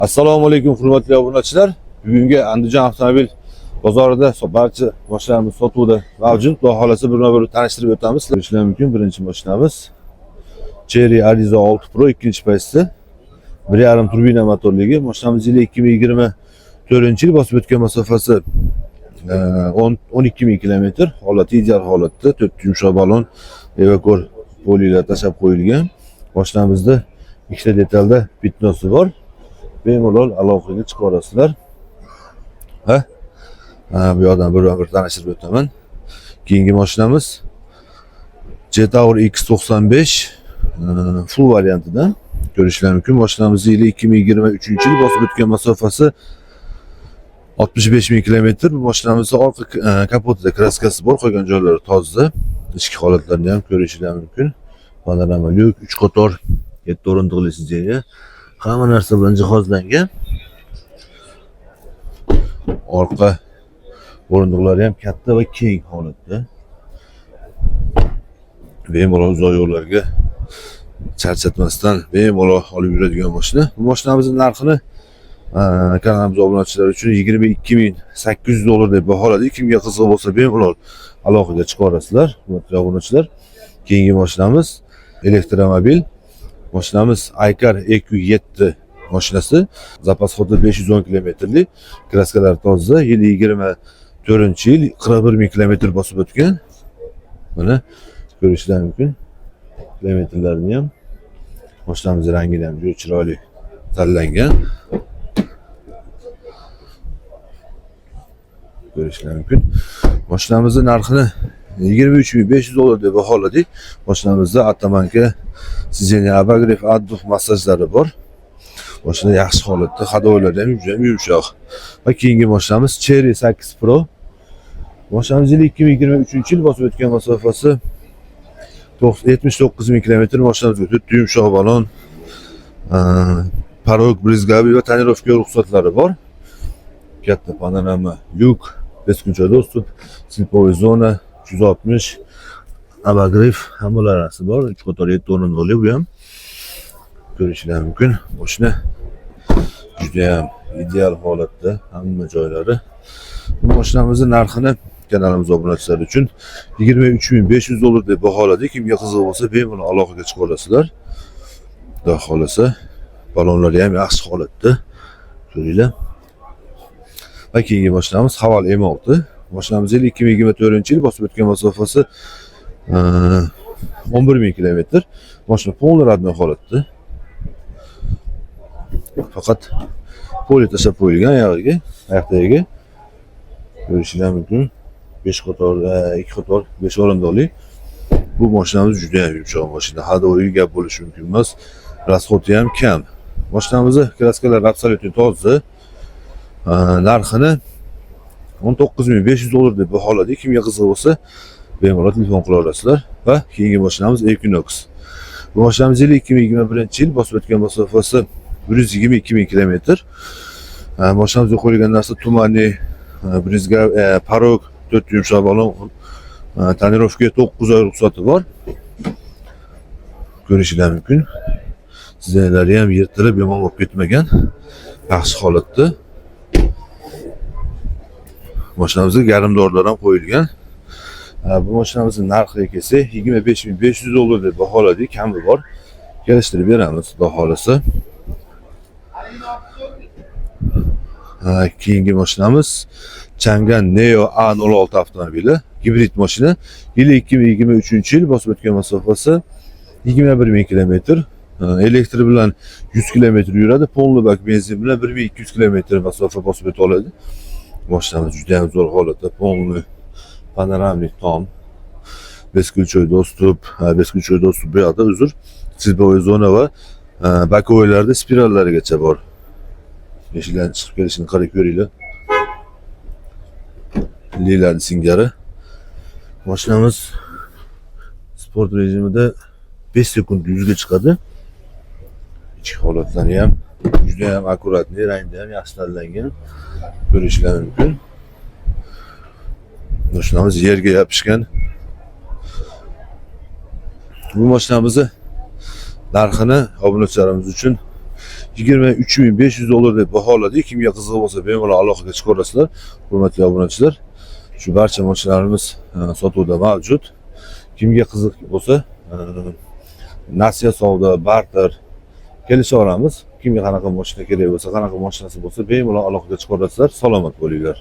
Assalomu alaykum hurmatli obunachilar. Bugungi Andijon avtomobil bozorida barcha mashinalarimiz sotuvda mavjud. Xudo xolasa birma-bir tanishtirib o'tamiz. Ko'rishingiz mumkin. Birinchi mashinamiz Chery Ariza 6 Pro ikkinchi paytsi 1.5 turbina motorligi. Mashinamiz yili 2024-yil bosib o'tgan masofasi 12.000 km. Holati ideal holatda, 4 yumshoq balon, evakor polilar tashlab qo'yilgan. Mashinamizda ikkita detalda bitnosi bor. Bemalol aloqaga chiqarasizlar. Bu yerdan bir tanishtirib o'taman. Keyingi mashinamiz Jetour X95 full variantidan ko'rishingiz mumkin. Mashinamiz yili 2023-yil bosib o'tgan masofasi 65.000 km. Bu mashinamizda orqa kapotida kraskasi bor, qolgan joylari toza. Ichki holatlarini ham ko'rishingiz mumkin. Panorama lyuk, 3 qator 7 o'rindiqli sideniya. Hamma narsa bilan jihozlangan. Orqa o'rindiqlari ham katta va keng holatda. Bemalol uzoq yo'llarga charchatmasdan bemalol olib yuradigan mashina. Bu mashinamizning narxini kanalimiz obunachilari uchun $22.800 deb baholadik. Kimga qiziq bo'lsa bemalol aloqaga chiqarasizlar. Hurmatli obunachilar. Keyingi mashinamiz elektromobil. Mashinamiz Aykar EQ7 mashinasi. Zapas xodi 510 kilometrlik. Kraskalar toza. Yili 24-yil 41.000 km bosib o'tgan. Mana ko'rishingiz mumkin. Kilometrlarni ham. Mashinamiz rangini ham juda chiroyli tanlangan. Ko'rishingiz mumkin. Mashinamizning narxini $23.500 deb baholadik. Mashinamizda Atamanka Sizenya Abagrev Adduh massajlari bor. Mashina yaxshi holatda, hadoylari ham yumshoq. Va keyingi mashinamiz Chery 8 Pro. Mashinamiz yili 2023-yil bosib o'tgan masofasi 79.000 km. Mashinamizga 4 yumshoq balon, parog, brizgabi va tonirovka ruxsatlari bor. Katta panorama lyuk, beskuncha dostup, silpovoy zona, 360 Abagrev hammalarasi bor. 3 qator 7 o'rindiqli bu ham. Ko'rishingiz mumkin. Mashina juda ham ideal holatda, hamma joylari. Bu mashinamizning narxini kanalimiz obunachilari uchun $23.500 deb baholadik. Kimga qiziq bo'lsa bemalol aloqaga chiqa olasizlar. Xudo xolasa balonlari ham yaxshi holatda. Ko'ringlar. Va keyingi mashinamiz Haval M6. Mashinamiz yili 2024-yil bosib o'tgan masofasi 11.000 km. Mashina polni radnoy holatda. Faqat poli tashlab qo'yilgan oyoqdagiga. Ko'rishingiz mumkin. 5 qator, 2 qator, 5 o'rindiqli. Bu mashinamiz juda ham yumshoq mashina. Hadoyi gap bo'lishi mumkin emas. Rasxoti ham kam. Mashinamizda kraskalar absolyutni toza. Narxini $19.500 deb baholadik. Kimga qiziq bo'lsa bemalol telefon qila olasizlar. Va keyingi mashinamiz Equinox. Bu mashinamiz yili 2021-yil bosib o'tgan masofasi 122.000 km. Mashinamizga qo'yilgan narsa tumanli, brizga, parog, 4 yumshoq balon, tonirovka 9 oy ruxsati bor. Ko'rishingiz mumkin. Sizenlari ham yirtilib, yomon bo'lib ketmagan. Yaxshi holatda. Mashinamizga garmdorlar ham qo'yilgan. Bu mashinamizning narxiga kelsak, $25.500 deb baholadik. Kami bor. Kelishtirib beramiz, xudo xolasa. Keyingi mashinamiz Chang'an Neo A06 avtomobili. Gibrid mashina. Yili 2023-yil bosib o'tgan masofasi 21.000 km. Elektr bilan 100 km yuradi. Polni bak benzin bilan 1200 km masofa bosib o'ta oladi. Mashinamiz juda ham zo'r holatda, polni panoramik tom. Beskunchoy dostup bu yerda uzr. Silpovoy zona va bakovoylarda spirallarigacha bor. Eshiklarni chiqib kelishini qarab ko'ringlar. Lilarni singari. Mashinamiz sport rejimida 5 sekund 100 ga chiqadi. Ichki holatlari ham juda ham akkuratli, rangda ham yaxshi tanlangan. Ko'rishingiz mumkin. Mashinamiz yerga yopishgan. Bu mashinamizni narxini obunachilarimiz uchun 23.500 dollar deb baholadik. Kimga qiziq bo'lsa bemalol aloqaga chiqaverasizlar. Hurmatli obunachilar, shu barcha mashinalarimiz sotuvda mavjud. Kimga qiziq bo'lsa, nasiya savdo, barter kelishaveramiz. Kimga qanaqa mashina kerak bo'lsa, qanaqa mashinasi bo'lsa bemalol aloqaga chiqaverasizlar. Salomat bo'linglar.